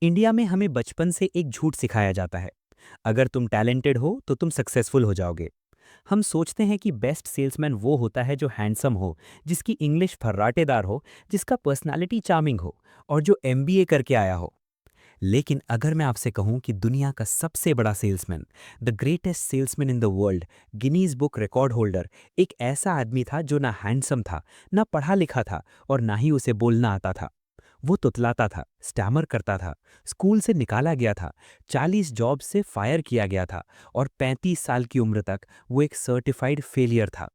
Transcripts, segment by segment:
India में हमें बचपन से एक झूठ सिखाया जाता है। अगर तुम टैलेंटेड हो तो तुम सक्सेसफुल हो जाओगे। हम सोचते हैं कि बेस्ट सेल्समैन वो होता है जो हैंडसम हो, जिसकी इंग्लिश फर्राटेदार हो, जिसका पर्सनालिटी चार्मिंग हो और जो एमबीए करके आया हो। लेकिन अगर मैं आपसे कहूं कि दुनिया का सबसे बड़ा salesman, the greatest salesman in the world, Guinness book record holder, एक ऐसा आदमी था जो ना हैंडसम था, ना पढ़ा लिखा था और ना ही उसे बोलना आता था। वो तुतलाता था, स्टैमर करता था, स्कूल से निकाला गया था, 40 जॉब से फायर किया गया था और 35 साल की उम्र तक वो एक सर्टिफाइड फेलियर था।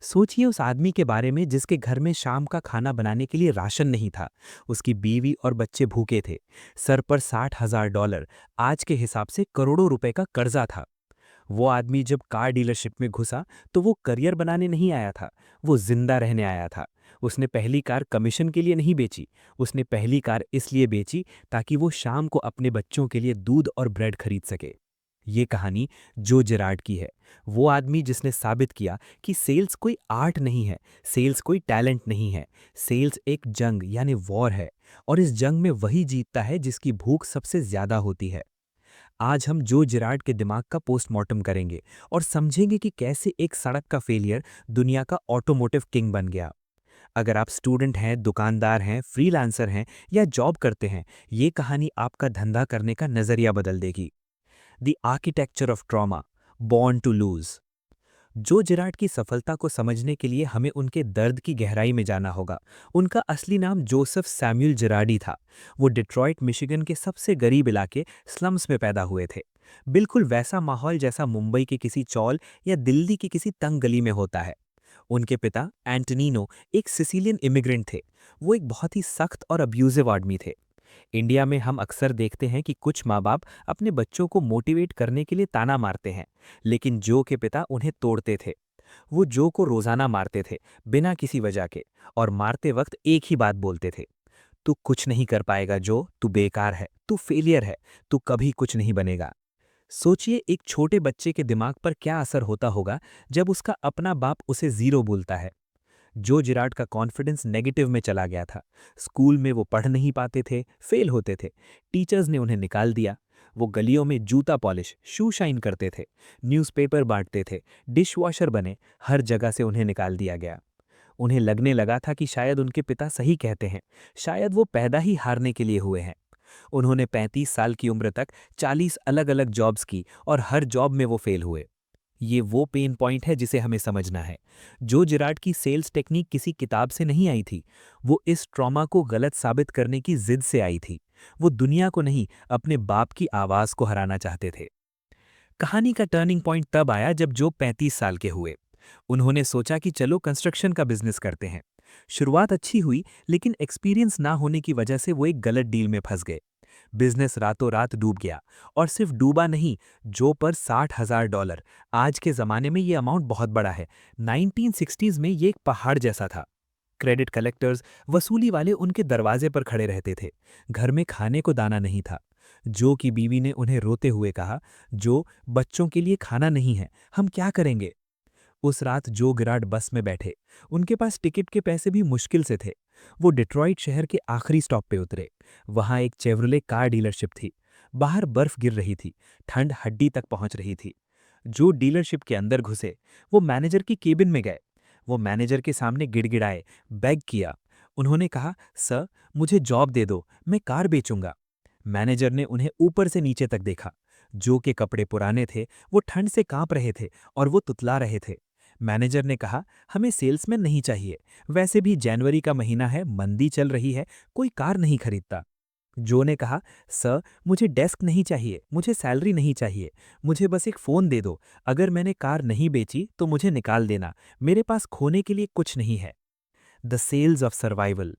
सोचिए उस आदमी के बारे में जिसके घर में शाम का खाना बनाने के लिए राशन नहीं था, उसकी बीवी और बच्चे भूखे थे, सर पर $60,000, आज के हिसाब से करोड़ों रुपए का कर्जा था। वो आदमी जब कार डीलरशिप में घुसा तो वो करियर बनाने नहीं आया था, वो जिंदा रहने आया था। उसने पहली कार कमीशन के लिए नहीं बेची, उसने पहली कार इसलिए बेची ताकि वो शाम को अपने बच्चों के लिए दूध और ब्रेड खरीद सके। ये कहानी जो जेरार्ड की है, वो आदमी जिसने साबित किया कि सेल्स कोई आर्ट नहीं है, सेल्स कोई टैलेंट नहीं है, सेल्स एक जंग यानी वॉर है। और इस जंग में वही जीतता है जिसकी भूख सबसे ज्यादा होती है। आज हम जो जिराड के दिमाग का पोस्टमार्टम करेंगे और समझेंगे कि कैसे एक सड़क का फेलियर दुनिया का ऑटोमोटिव किंग बन गया। अगर आप स्टूडेंट हैं, दुकानदार हैं, फ्रीलांसर हैं या जॉब करते हैं, ये कहानी आपका धंधा करने का नजरिया बदल देगी। The architecture of trauma, born to lose. Joe Girard की सफलता को समझने के लिए हमें उनके दर्द की गहराई में जाना होगा। उनका असली नाम जोसेफ सैमुअल जिराडी था। वो डिट्रॉइट मिशिगन के सबसे गरीब इलाके स्लम्स में पैदा हुए थे। बिल्कुल वैसा माहौल जैसा मुंबई के किसी चौल या दिल्ली की किसी तंग गली में होता है। उनके पिता एंटनीनो एक सिसिलियन इमिग्रेंट थे। वो एक बहुत ही सख्त और अब्यूजिव आदमी थे। इंडिया में हम अक्सर देखते हैं कि कुछ माँ बाप अपने बच्चों को मोटिवेट करने के लिए ताना मारते हैं, लेकिन जो के पिता उन्हें तोड़ते थे। वो जो को रोजाना मारते थे, बिना किसी वजह के, और मारते वक्त एक ही बात बोलते थे: तू कुछ नहीं कर पाएगा, जो तू बेकार है, तू फेलियर है, तू कभी कुछ नहीं बनेगा। सोचिए एक छोटे बच्चे के दिमाग पर क्या असर होता होगा जब उसका अपना बाप उसे जीरो बोलता है। जो जिराड का कॉन्फिडेंस नेगेटिव में चला गया था। स्कूल में वो पढ़ नहीं पाते थे, फेल होते थे, टीचर्स ने उन्हें निकाल दिया। वो गलियों में जूता पॉलिश, शू शाइन करते थे, न्यूज़पेपर बांटते थे, डिशवॉशर बने, हर जगह से उन्हें निकाल दिया गया। उन्हें लगने लगा था कि शायद उनके पिता सही कहते हैं, शायद वो पैदा ही हारने के लिए हुए हैं। उन्होंने 35 साल की उम्र तक 40 अलग अलग जॉब्स की और हर जॉब में वो फेल हुए। ये वो पेन पॉइंट है जिसे हमें समझना है। जो जिराड की सेल्स टेक्निक किसी किताब से नहीं आई थी, वो इस ट्रॉमा को गलत साबित करने की जिद से आई थी। वो दुनिया को नहीं, अपने बाप की आवाज को हराना चाहते थे। कहानी का टर्निंग पॉइंट तब आया जब जो 35 साल के हुए। उन्होंने सोचा कि चलो कंस्ट्रक्शन का बिजनेस करते हैं। शुरुआत अच्छी हुई, लेकिन एक्सपीरियंस ना होने की वजह से वो एक गलत डील में फंस गए। बिजनेस रातों रात डूब गया। और सिर्फ डूबा नहीं, जो पर $60,000, आज के ज़माने में ये अमाउंट बहुत बड़ा है, 1960s में ये एक पहाड़ जैसा था। क्रेडिट कलेक्टर्स, वसूली वाले उनके दरवाजे पर खड़े रहते थे। घर में खाने को दाना नहीं था। जो की बीवी ने उन्हें रोते हुए कहा, जो, बच्चों के लिए खाना नहीं है, हम क्या करेंगे? उस रात जो गिराड बस में बैठे। उनके पास टिकट के पैसे भी मुश्किल से थे। वो डिट्रॉइट शहर के आखिरी स्टॉप पे उतरे। वहां एक चेवरोले कार डीलरशिप थी। बाहर बर्फ गिर रही थी, ठंड हड्डी तक पहुंच रही थी। जो डीलरशिप के अंदर घुसे, वो मैनेजर की केबिन में गए। वो मैनेजर के सामने गिड़गिड़ाए, बेग किया। उन्होंने कहा, सर, मुझे जॉब दे दो, मैं कार बेचूंगा। मैनेजर ने उन्हें ऊपर से नीचे तक देखा। जो के कपड़े पुराने थे, वो ठंड से कांप रहे थे और वो तुतला रहे थे। मैनेजर ने कहा, हमें सेल्समैन नहीं चाहिए, वैसे भी जनवरी का महीना है, मंदी चल रही है, कोई कार नहीं खरीदता। जो ने कहा, सर, मुझे डेस्क नहीं चाहिए, मुझे सैलरी नहीं चाहिए, मुझे बस एक फ़ोन दे दो, अगर मैंने कार नहीं बेची तो मुझे निकाल देना, मेरे पास खोने के लिए कुछ नहीं है। The sales of survival.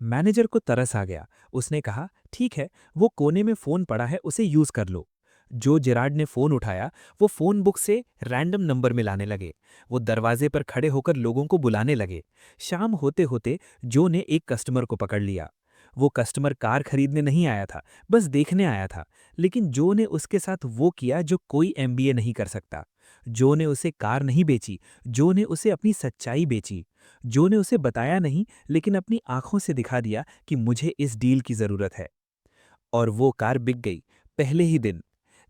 Manager को तरस आ गया। उसने कहा, ठीक है, वो कोने में फ़ोन पड़ा है, उसे यूज़ कर लो। जो जेराड ने फ़ोन उठाया, वो फ़ोन बुक से रैंडम नंबर मिलाने लगे। वो दरवाजे पर खड़े होकर लोगों को बुलाने लगे। शाम होते होते जो ने एक कस्टमर को पकड़ लिया। वो कस्टमर कार खरीदने नहीं आया था, बस देखने आया था। लेकिन जो ने उसके साथ वो किया जो कोई एमबीए नहीं कर सकता। जो ने उसे कार नहीं बेची, जो ने उसे अपनी सच्चाई बेची। जो ने उसे बताया नहीं, लेकिन अपनी आंखों से दिखा दिया कि मुझे इस डील की ज़रूरत है। और वो कार बिक गई पहले ही दिन।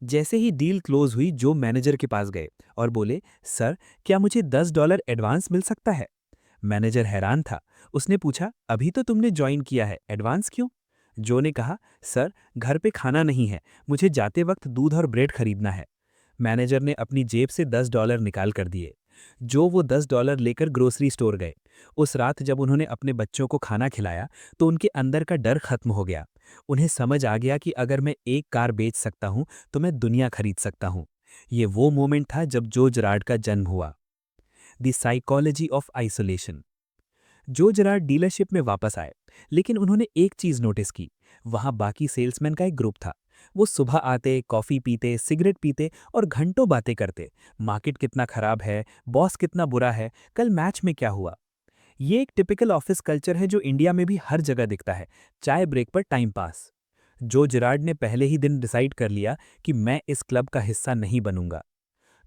जैसे ही डील क्लोज हुई, जो मैनेजर के पास गए और बोले, सर, क्या मुझे $10 एडवांस मिल सकता है? मैनेजर हैरान था। उसने पूछा, अभी तो तुमने ज्वाइन किया है, एडवांस क्यों? जो ने कहा, सर, घर पे खाना नहीं है, मुझे जाते वक्त दूध और ब्रेड खरीदना है। मैनेजर ने अपनी जेब से $10 निकाल कर दिए। जो वो $10 लेकर ग्रोसरी स्टोर गए। उस रात जब उन्होंने अपने बच्चों को खाना खिलाया तो उनके अंदर का डर खत्म हो गया। उन्हें समझ आ गया कि अगर मैं एक कार बेच सकता हूं तो मैं दुनिया खरीद सकता हूं। ये वो मोमेंट था जब जो जरार्ड का जन्म हुआ। The psychology of isolation. जो जरार्ड डीलरशिप में वापस आए, लेकिन उन्होंने एक चीज नोटिस की। वहां बाकी सेल्समैन का एक ग्रुप था। वो सुबह आते, कॉफी पीते, सिगरेट पीते और घंटों बातें करते। मार्केट कितना खराब है, बॉस कितना बुरा है, कल मैच में क्या हुआ। ये एक टिपिकल ऑफिस कल्चर है जो इंडिया में भी हर जगह दिखता है। चाय ब्रेक पर टाइम पास। जो जिरार्ड ने पहले ही दिन डिसाइड कर लिया कि मैं इस क्लब का हिस्सा नहीं बनूंगा।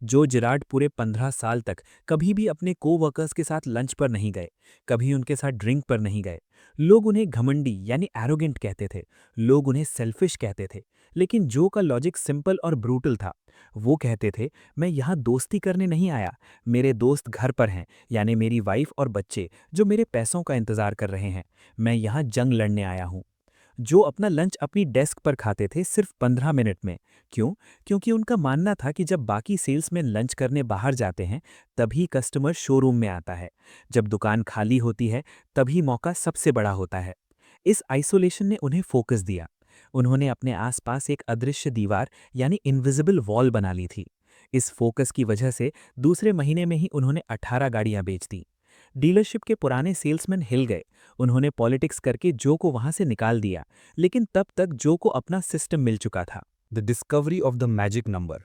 जो जिरार्ड पूरे 15 साल तक कभी भी अपने कोवर्कर्स के साथ लंच पर नहीं गए, कभी उनके साथ ड्रिंक पर नहीं गए। लोग उन्हें घमंडी यानी एरोगेंट कहते थे, लोग उन्हें सेल्फिश कहते थे। लेकिन जो का लॉजिक सिंपल और ब्रूटल था। वो कहते थे, मैं यहाँ दोस्ती करने नहीं आया, मेरे दोस्त घर पर हैं, यानी मेरी वाइफ और बच्चे जो मेरे पैसों का इंतजार कर रहे हैं। मैं यहाँ जंग लड़ने आया हूँ। जो अपना लंच अपनी डेस्क पर खाते थे सिर्फ 15 मिनट में। क्यों? क्योंकि उनका मानना था कि जब बाकी सेल्समैन लंच करने बाहर जाते हैं, तभी कस्टमर शोरूम में आता है। जब दुकान खाली होती है, तभी मौका सबसे बड़ा होता है। इस आइसोलेशन ने उन्हें फोकस दिया। उन्होंने अपने आसपास एक अदृश्य दीवार यानी इनविजिबल वॉल बना ली थी। इस फोकस की वजह से दूसरे महीने में ही उन्होंने 18 गाड़ियां बेच दी। डीलरशिप के पुराने सेल्समैन हिल गए। उन्होंने पॉलिटिक्स करके जो को वहां से निकाल दिया, लेकिन तब तक जो को अपना सिस्टम मिल चुका था। The discovery of the magic number,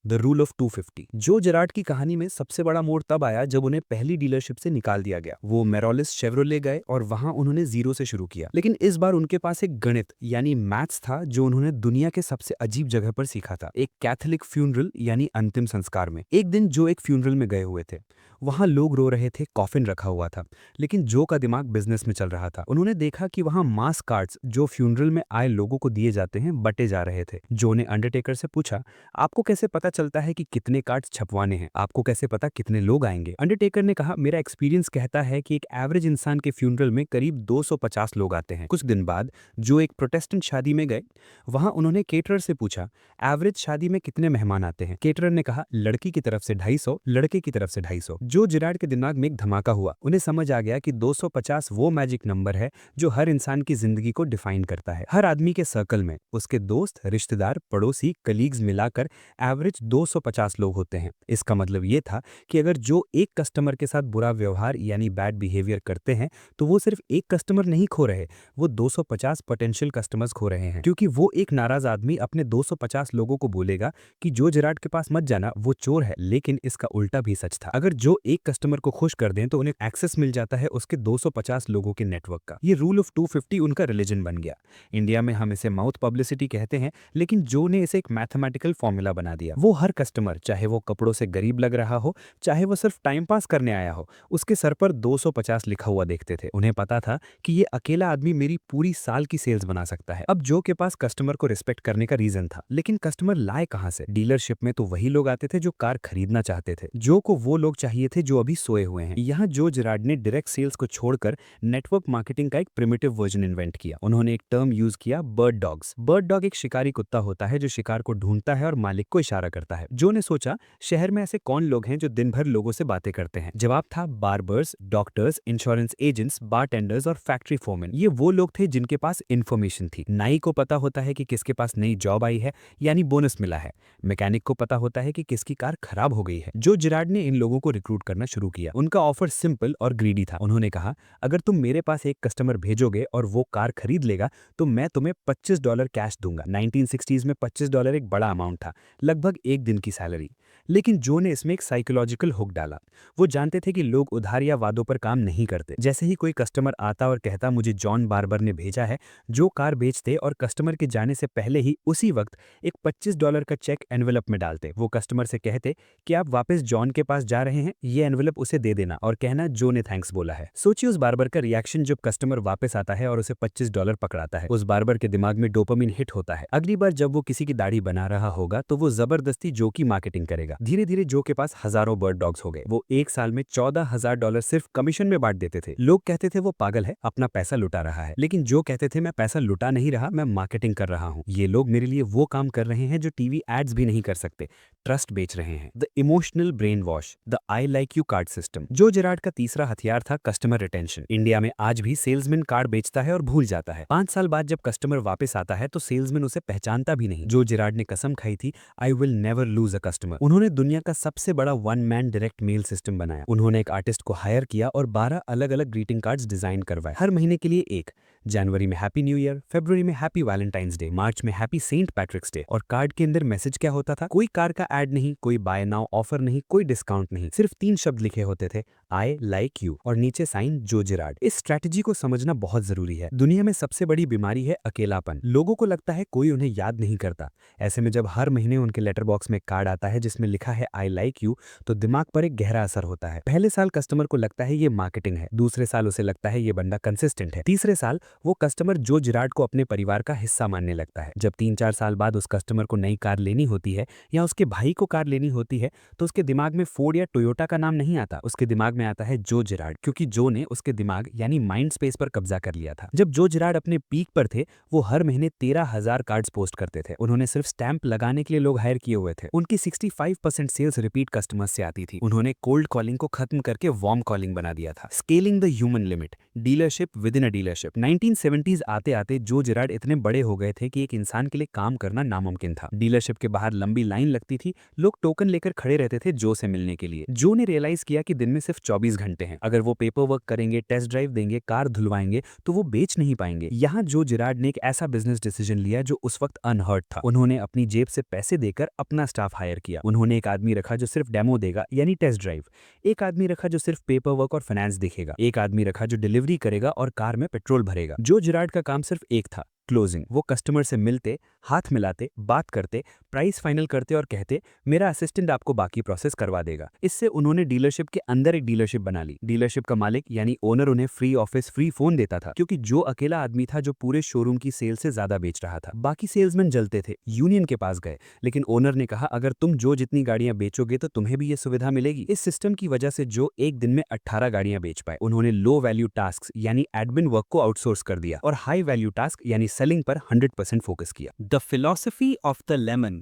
the rule of 250। जो जेरार्ड की कहानी में सबसे बड़ा मोड़ तब आया जब उन्हें पहली डीलरशिप से निकाल दिया गया। वो मेरोलिस शेवरोले गए और वहां उन्होंने जीरो से शुरू किया। लेकिन इस बार उनके पास एक गणित यानी मैथ्स था जो उन्होंने दुनिया के सबसे अजीब जगह पर सीखा था, एक कैथोलिक फ्यूनरल यानी अंतिम संस्कार में। एक दिन जो एक फ्यूनरल में गए हुए थे। वहां लोग रो रहे थे, कॉफिन रखा हुआ था, लेकिन जो का दिमाग बिजनेस में चल रहा था। उन्होंने देखा कि वहां मास कार्ड्स जो फ्यूनरल में आए लोगों को दिए जाते हैं बटे जा रहे थे। जो ने अंडरटेकर से पूछा, आपको कैसे पता चलता है कि कितने कार्ड्स छपवाने हैं? आपको कैसे पता कितने लोग आएंगे? अंडरटेकर ने कहा, मेरा एक्सपीरियंस कहता है कि एक एवरेज इंसान के फ्यूनरल में करीब 250 लोग आते हैं। कुछ दिन बाद जो एक प्रोटेस्टेंट शादी में गए। वहां उन्होंने केटरर से पूछा, एवरेज शादी में कितने मेहमान आते हैं? केटरर ने कहा, लड़की की तरफ से 250, लड़के की तरफ से 250। जो जिरार्ड के दिमाग में एक धमाका हुआ। उन्हें समझ आ गया कि 250 वो मैजिक नंबर है जो हर इंसान की जिंदगी को डिफाइन करता है। हर आदमी के सर्कल में उसके दोस्त, रिश्तेदार, पड़ोसी, कलीग्स मिलाकर एवरेज 250 लोग होते हैं। इसका मतलब ये था कि अगर जो एक कस्टमर के साथ बुरा व्यवहार यानी बैड बिहेवियर करते हैं, तो वो सिर्फ एक कस्टमर नहीं खो रहे, वो 250 पोटेंशियल कस्टमर्स खो रहे हैं। क्योंकि वो एक नाराज आदमी अपने 250 लोगों को बोलेगा कि जो जिरार्ड के पास मत जाना, वो चोर है। लेकिन इसका उल्टा भी सच था। अगर जो एक कस्टमर को खुश कर दें तो उन्हें एक्सेस मिल जाता है उसके 250 लोगों के नेटवर्क का। ये रूल ऑफ 250 उनका रिलीजन बन गया। इंडिया में हम इसे माउथ पब्लिसिटी कहते हैं, लेकिन जो ने इसे एक मैथमेटिकल फॉर्मूला बना दिया। वो हर कस्टमर, चाहे वो कपड़ों से गरीब लग रहा हो, चाहे वो सिर्फ टाइम पास करने आया हो, उसके सर पर 250 लिखा हुआ देखते थे। उन्हें पता था कि ये अकेला आदमी मेरी पूरी साल की सेल्स बना सकता है। अब जो के पास कस्टमर को रिस्पेक्ट करने का रीजन था, लेकिन कस्टमर लाए कहां से? डीलरशिप में तो वही लोग आते थे जो कार खरीदना चाहते थे। जो को वो लोग चाहिए थे जो अभी सोए हुए हैं। यहाँ जो जिरार्ड ने डायरेक्ट सेल्स को छोड़कर नेटवर्क मार्केटिंग का एक प्रिमिटिव वर्जन इन्वेंट किया। उन्होंने एक टर्म यूज किया, बर्ड डॉग्स। बर्ड डॉग एक शिकारी कुत्ता होता है जो शिकार को ढूंढता है और मालिक को इशारा करता है। जो ने सोचा, शहर में ऐसे कौन लोग हैं जो दिन भर लोगों से बातें करते हैं? जवाब था barbers, doctors, insurance agents, bartenders और फैक्ट्री फोरमैन। ये वो लोग थे जिनके पास इन्फॉर्मेशन थी। नाई को पता होता है कि किसके पास नई जॉब आई है यानी बोनस मिला है। मैकेनिक को पता होता है कि किसकी कार खराब हो गई है। जो जिरार्ड ने इन लोगों को रिक्रूट करना शुरू किया। उनका ऑफर सिंपल और ग्रीडी था। उन्होंने कहा, अगर तुम मेरे पास एक कस्टमर भेजोगे और वो कार खरीद लेगा तो मैं तुम्हें $25 कैश दूंगा। 1960s में $25 एक बड़ा अमाउंट था, लगभग एक दिन की सैलरी। लेकिन जो ने इसमें एक साइकोलॉजिकल हुक डाला। वो जानते थे कि लोग उधार या वादों पर काम नहीं करते। जैसे ही कोई कस्टमर आता और कहता मुझे जॉन बार्बर ने भेजा है, जो कार बेचते और कस्टमर के जाने से पहले ही उसी वक्त एक $25 का चेक एनवेलप में डालते। वो कस्टमर से कहते कि आप वापस जॉन के पास जा रहे हैं, ये एनवेलप उसे दे देना और कहना जो ने थैंक्स बोला है। सोचिए उस बार्बर का रिएक्शन जब कस्टमर वापस आता है और उसे $25 पकड़ाता है। उस बार्बर के दिमाग में डोपामिन हिट होता है। अगली बार जब वो किसी की दाढ़ी बना रहा होगा तो वो जबरदस्ती जो की मार्केटिंग करेगा। धीरे धीरे जो के पास हजारों बर्ड डॉग्स हो गए। वो एक साल में $14,000 सिर्फ कमीशन में बांट देते थे। लोग कहते थे वो पागल है, अपना पैसा लुटा रहा है, लेकिन जो कहते थे मैं पैसा लुटा नहीं रहा, मैं मार्केटिंग कर रहा हूँ। ये लोग मेरे लिए वो काम कर रहे हैं जो टीवी एड्स भी नहीं कर सकते, ट्रस्ट बेच रहे हैं। The emotional brain wash, the I like you card system. जो जेरार्ड का तीसरा हथियार था कस्टमर रिटेंशन। इंडिया में आज भी सेल्समैन कार्ड बेचता है और भूल जाता है। 5 साल बाद जब कस्टमर वापस आता है तो सेल्समैन उसे पहचानता भी नहीं। जो जेरार्ड ने कसम खाई थी I will never lose a customer, उन्होंने दुनिया का सबसे बड़ा one man direct mail system बनाया। उन्होंने एक आर्टिस्ट को हायर किया और 12 अलग अलग ग्रीटिंग कार्ड्स डिजाइन करवाए, हर महीने के लिए एक। जनवरी में हैप्पी न्यू ईयर, फरवरी में हैप्पी वैलेंटाइंस डे, मार्च में हैप्पी सेंट पैट्रिक्स डे। और कार्ड के अंदर मैसेज क्या होता था? कोई कार का ऐड नहीं, कोई बाय नाउ ऑफर नहीं, कोई डिस्काउंट नहीं, सिर्फ 3 शब्द लिखे होते थे, आई लाइक यू और नीचे साइन जो जेरार्ड। इस स्ट्रैटेजी को समझना बहुत जरूरी है। दुनिया में सबसे बड़ी बीमारी है अकेलापन। लोगों को लगता है कोई उन्हें याद नहीं करता। ऐसे में जब हर महीने उनके लेटर बॉक्स में कार्ड आता है जिसमें लिखा है आई लाइक यू, तो दिमाग पर एक गहरा असर होता है। पहले साल कस्टमर को लगता है ये मार्केटिंग है, दूसरे साल उसे लगता है ये बंदा कंसिस्टेंट है, तीसरे साल वो कस्टमर जो जेरार्ड को अपने परिवार का हिस्सा मानने लगता है। जब 3-4 साल बाद उस कस्टमर को नई कार लेनी होती है या उसके भाई को कार लेनी होती है तो उसके दिमाग में फोर्ड या टोयोटा का नाम नहीं आता, उसके दिमाग में आता है जो जेरार्ड, क्योंकि जो ने उसके दिमाग यानी माइंड स्पेस पर कब्जा कर लिया था। जब जो जेरार्ड अपने पीक पर थे वो हर महीने 13,000 कार्ड्स पोस्ट करते थे। उन्होंने सिर्फ स्टैंप लगाने के लिए लोग हायर किए हुए थे। उनकी 65% सेल्स रिपीट कस्टमर्स से आती थी। उन्होंने कोल्ड कॉलिंग को खत्म करके वार्म कॉलिंग बना दिया था। Scaling the human limit, dealership with in a dealership. 1970s आते आते जो जेरार्ड इतने बड़े हो गए थे कि एक इंसान के लिए काम करना नामुमकिन था। डीलरशिप के बाहर लंबी लाइन लगती थी, लोग टोकन लेकर खड़े रहते थे जो से मिलने के लिए। जो ने रियलाइज किया कि दिन में सिर्फ 24 घंटे हैं। अगर वो पेपर वर्क करेंगे, टेस्ट ड्राइव देंगे, कार धुलवाएंगे तो वो बेच नहीं पाएंगे। यहाँ जो जेरार्ड ने एक ऐसा बिजनेस डिसीजन लिया जो उस वक्त अनहर्ड था। उन्होंने अपनी जेब से पैसे देकर अपना स्टाफ हायर किया। उन्होंने एक आदमी रखा जो सिर्फ डेमो देगा यानी टेस्ट ड्राइव, एक आदमी रखा जो सिर्फ पेपर वर्क और फाइनेंस देखेगा, एक आदमी रखा जो डिलीवरी करेगा और कार में पेट्रोल भरेगा। जो जेरार्ड का काम सिर्फ एक था, क्लोजिंग। वो कस्टमर से मिलते, हाथ मिलाते, बात करते, प्राइस फाइनल करते और कहते मेरा असिस्टेंट आपको बाकी प्रोसेस करवा देगा। इससे उन्होंने डीलरशिप के अंदर एक डीलरशिप बना ली। डीलरशिप का मालिक यानी ओनर उन्हें फ्री ऑफिस, फ्री फोन देता था, क्योंकि जो अकेला आदमी था जो पूरे शोरूम की सेल से ज्यादा बेच रहा था। बाकी सेल्समैन जलते थे, यूनियन के पास गए, लेकिन ओनर ने कहा अगर तुम जो जितनी गाड़ियां बेचोगे तो तुम्हें भी ये सुविधा मिलेगी। इस सिस्टम की वजह से जो एक दिन में 18 गाड़ियां बेच पाए। उन्होंने लो वैल्यू टास्क यानी एडमिन वर्क को आउटसोर्स कर दिया और हाई वैल्यू टास्क यानी सेलिंग पर 100% फोकस किया। The philosophy of the lemon,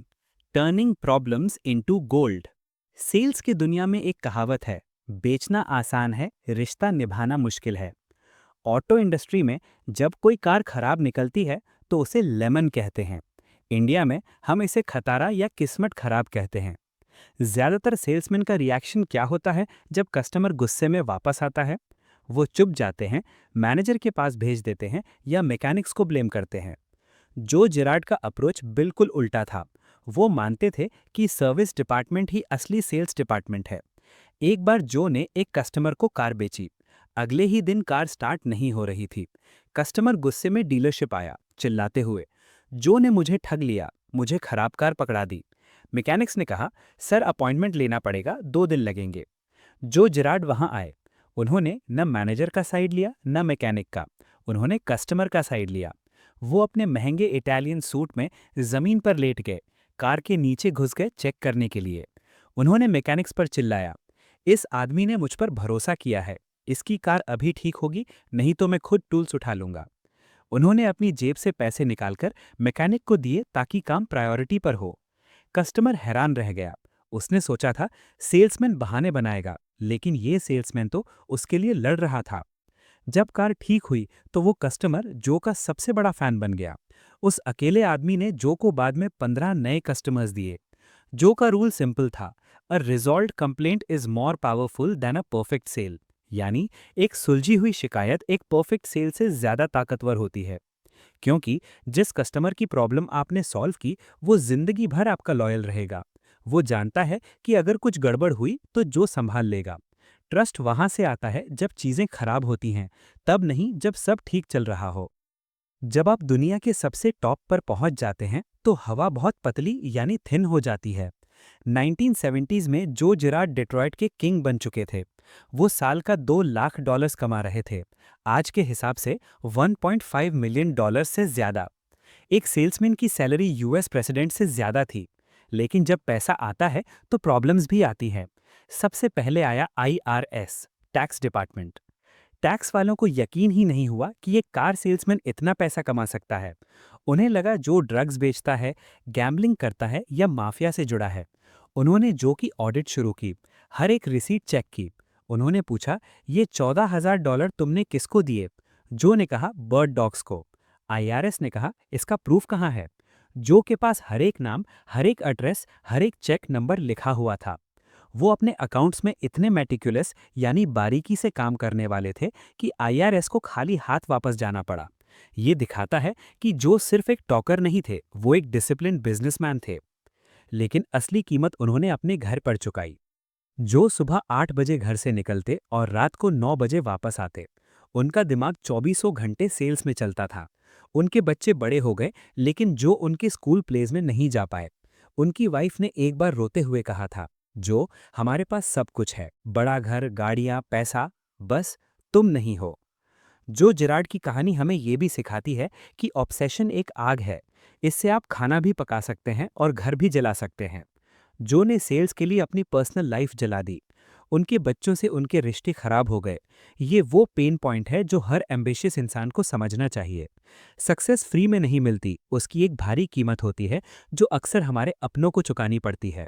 turning problems into gold. Sales की दुनिया में एक कहावत है, बेचना आसान है, रिश्ता निभाना मुश्किल है। ऑटो इंडस्ट्री में जब कोई कार खराब निकलती है तो उसे लेमन कहते हैं। इंडिया में हम इसे खतारा या किस्मत खराब कहते हैं। ज्यादातर सेल्समैन का रिएक्शन क्या होता है जब कस्टमर गुस्से में वापस आता है? वो चुप जाते हैं, मैनेजर के पास भेज देते हैं या मैकेनिक्स को ब्लेम करते हैं। जो जेरार्ड का अप्रोच बिल्कुल उल्टा था। वो मानते थे कि सर्विस डिपार्टमेंट ही असली सेल्स डिपार्टमेंट है। एक बार जो ने एक कस्टमर को कार बेची। अगले ही दिन कार स्टार्ट नहीं हो रही थी। कस्टमर गुस्से में डीलरशिप आया, चिल्लाते हुए, जो ने मुझे ठग लिया, मुझे खराब कार पकड़ा दी। मैकेनिक्स ने कहा, सर अपॉइंटमेंट लेना पड़ेगा, 2 दिन लगेंगे। जो जेरार्ड वहां आए, उन्होंने न मैनेजर का साइड लिया न मैकेनिक का, उन्होंने कस्टमर का साइड लिया। वो अपने महंगे इटालियन सूट में जमीन पर लेट गए, कार के नीचे घुस गए चेक करने के लिए। उन्होंने मैकेनिक्स पर चिल्लाया, इस आदमी ने मुझ पर भरोसा किया है, इसकी कार अभी ठीक होगी, नहीं तो मैं खुद टूल्स उठा लूंगा। उन्होंने अपनी जेब से पैसे निकालकर मैकेनिक को दिए ताकि काम प्रायोरिटी पर हो। कस्टमर हैरान रह गया। उसने सोचा था सेल्समैन बहाने बनाएगा, लेकिन ये सेल्समैन तो उसके लिए लड़ रहा था। जब कार ठीक हुई तो वो कस्टमर जो का सबसे बड़ा फैन बन गया। उस अकेले आदमी ने जो को बाद में 15 नए कस्टमर्स दिए। जो का रूल सिंपल था, a resolved complaint is more powerful than a perfect sale. यानी एक सुलझी हुई शिकायत एक परफेक्ट सेल से ज्यादा ताकतवर होती है, क्योंकि जिस कस्टमर की प्रॉब्लम आपने सॉल्व की वो जिंदगी भर आपका लॉयल रहेगा। वो जानता है कि अगर कुछ गड़बड़ हुई तो जो संभाल लेगा। ट्रस्ट वहां से आता है जब चीजें खराब होती हैं, तब नहीं जब सब ठीक चल रहा हो। जब आप दुनिया के सबसे टॉप पर पहुंच जाते हैं तो हवा बहुत पतली यानी थिन हो जाती है। 1970s में जो जिराड डेट्रॉयट के किंग बन चुके थे, वो साल का $2 लाख कमा रहे थे, आज के हिसाब से 1.5 मिलियन डॉलर से ज्यादा। एक सेल्समैन की सैलरी यूएस प्रेसिडेंट से ज्यादा थी। लेकिन जब पैसा आता है तो प्रॉब्लम्स भी आती हैं। सबसे पहले आया आईआरएस, टैक्स डिपार्टमेंट। टैक्स वालों को यकीन ही नहीं हुआ कि ये कार सेल्समैन इतना पैसा कमा सकता है। उन्हें लगा जो ड्रग्स बेचता है, गैम्बलिंग करता है या माफिया से जुड़ा है। उन्होंने जो की ऑडिट शुरू की, हर एक रिसीट चेक की। उन्होंने पूछा, ये $14,000 तुमने किसको दिए? जो ने कहा, बर्ड डॉग्स को। आईआरएस ने कहा, इसका प्रूफ कहाँ है? जो के पास हर एक नाम, हर एक एड्रेस, हर एक चेक नंबर लिखा हुआ था। वो अपने अकाउंट्स में इतने मेटिकुलस यानी बारीकी से काम करने वाले थे कि आईआरएस को खाली हाथ वापस जाना पड़ा। ये दिखाता है कि जो सिर्फ एक टॉकर नहीं थे, वो एक डिसिप्लिन बिजनेसमैन थे। लेकिन असली कीमत उन्होंने अपने घर पर चुकाई। जो सुबह 8 बजे घर से निकलते और रात को 9 बजे वापस आते। उनका दिमाग 24 घंटे सेल्स में चलता था। उनके बच्चे बड़े हो गए, लेकिन जो उनके स्कूल प्लेज में नहीं जा पाए। उनकी वाइफ ने एक बार रोते हुए कहा था, जो हमारे पास सब कुछ है, बड़ा घर, गाड़ियां, पैसा, बस तुम नहीं हो। जो जिराड की कहानी हमें ये भी सिखाती है कि ऑब्सेशन एक आग है। इससे आप खाना भी पका सकते हैं और घर भी जला सकते हैं। जो ने सेल्स के लिए अपनी पर्सनल लाइफ जला दी। उनके बच्चों से उनके रिश्ते खराब हो गए। ये वो पेन पॉइंट है जो हर एम्बिशियस इंसान को समझना चाहिए। सक्सेस फ्री में नहीं मिलती, उसकी एक भारी कीमत होती है जो अक्सर हमारे अपनों को चुकानी पड़ती है।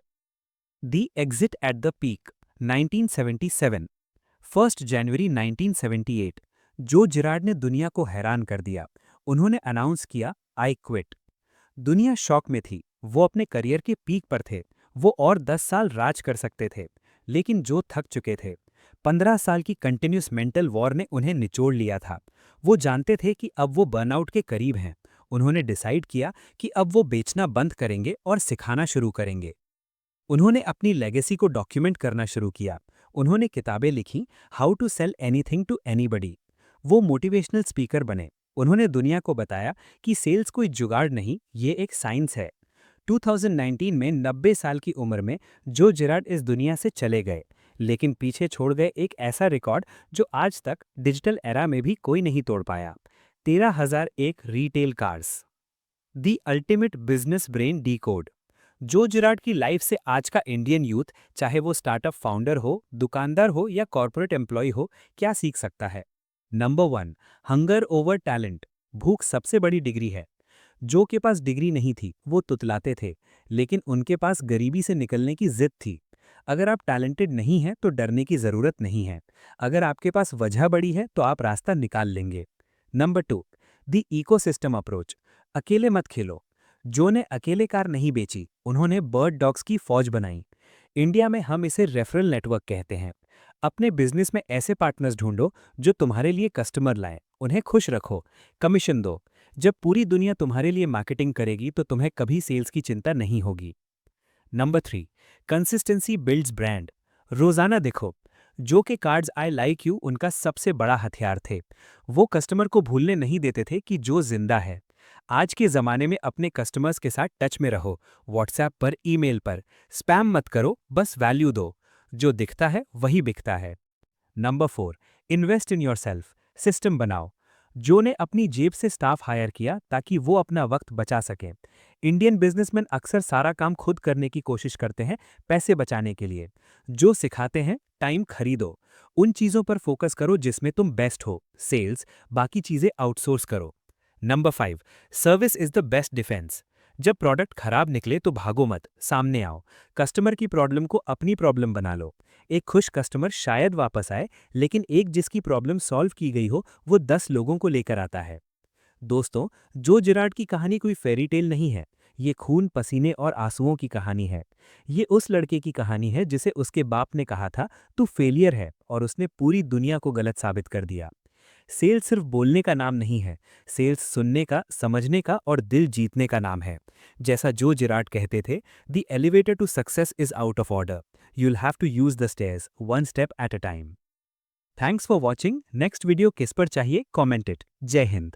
दी एग्जिट एट द पीक, 1977। 1 जनवरी 1978। जो जिराड ने दुनिया को हैरान कर दिया। उन्होंने अनाउंस किया, आई क्विट। दुनिया शॉक में थी। वो अपने करियर के पीक पर थे। वो और 10 साल राज कर सकते थे। लेकिन जो थक चुके थे। 15 साल की कंटिन्यूस मेंटल वॉर ने उन्हें निचोड़ लिया था। वो जानते थे कि अब वो बर्नआउट के करीब हैं। उन्होंने डिसाइड किया कि अब वो बेचना बंद करेंगे और सिखाना शुरू करेंगे। उन्होंने अपनी लेगेसी को डॉक्यूमेंट करना शुरू किया। उन्होंने किताबें लिखीं, how to sell anything to anybody. वो मोटिवेशनल स्पीकर बने। उन्होंने दुनिया को बताया कि सेल्स कोई जुगाड़ नहीं, ये एक साइंस है। 2019 में 90 साल की उम्र में जो जिराड इस दुनिया से चले गए, लेकिन पीछे छोड़ गए एक ऐसा रिकॉर्ड जो आज तक डिजिटल एरा में भी कोई नहीं तोड़ पाया। 13,001 retail cars. The ultimate business brain D code. जो जिराड की लाइफ से आज का इंडियन यूथ, चाहे वो स्टार्टअप फाउंडर हो, दुकानदार हो या कॉर्पोरेट एम्प्लॉय हो, क्या सीख सकता है? Number 1, hunger over talent. भूख सबसे बड़ी डिग्री है। जो के पास डिग्री नहीं थी, वो तुतलाते थे, लेकिन उनके पास गरीबी से निकलने की जिद थी। अगर आप टैलेंटेड नहीं हैं तो डरने की जरूरत नहीं है। अगर आपके पास वजह बड़ी है तो आप रास्ता निकाल लेंगे। Number 2, the ecosystem approach. अकेले मत खेलो। जो ने अकेले कार नहीं बेची, उन्होंने बर्ड डॉग्स की फौज बनाई। इंडिया में हम इसे रेफरल नेटवर्क कहते हैं। अपने बिजनेस में ऐसे पार्टनर्स ढूंढो जो तुम्हारे लिए कस्टमर लाएं, उन्हें खुश रखो, कमीशन दो। जब पूरी दुनिया तुम्हारे लिए मार्केटिंग करेगी तो तुम्हें कभी सेल्स की चिंता नहीं होगी। Number 3, consistency builds brand. रोजाना देखो। जो के कार्ड्स आई लाइक यू उनका सबसे बड़ा हथियार थे। वो कस्टमर को भूलने नहीं देते थे कि जो जिंदा है। आज के ज़माने में अपने कस्टमर्स के साथ टच में रहो, व्हाट्सएप पर, ईमेल पर। स्पैम मत करो, बस वैल्यू दो। जो दिखता है वही बिकता है। Number 4, invest in yourself. System बनाओ। जो ने अपनी जेब से स्टाफ हायर किया ताकि वो अपना वक्त बचा सकें। इंडियन बिजनेसमैन अक्सर सारा काम खुद करने की कोशिश करते हैं पैसे बचाने के लिए। जो सिखाते हैं, टाइम खरीदो। उन चीज़ों पर फोकस करो जिसमें तुम बेस्ट हो, सेल्स, बाकी चीज़ें आउटसोर्स करो। Number 5, service is the best defence. जब प्रोडक्ट खराब निकले तो भागो मत, सामने आओ। कस्टमर की प्रॉब्लम को अपनी प्रॉब्लम बना लो। एक खुश कस्टमर शायद वापस आए, लेकिन एक जिसकी प्रॉब्लम सॉल्व की गई हो वो 10 लोगों को लेकर आता है। दोस्तों, जो जिराड की कहानी कोई फेरी टेल नहीं है। ये खून, पसीने और आंसुओं की कहानी है। ये उस लड़के की कहानी है जिसे उसके बाप ने कहा था, तू फेलियर है, और उसने पूरी दुनिया को गलत साबित कर दिया। सेल्स सिर्फ बोलने का नाम नहीं है, सेल्स सुनने का, समझने का और दिल जीतने का नाम है। जैसा जो जिराट कहते थे, the elevator to success is out of order, you'll have to use the stairs one step at a time. Thanks for watching. Next video किस पर चाहिए, कॉमेंट इट। जय हिंद।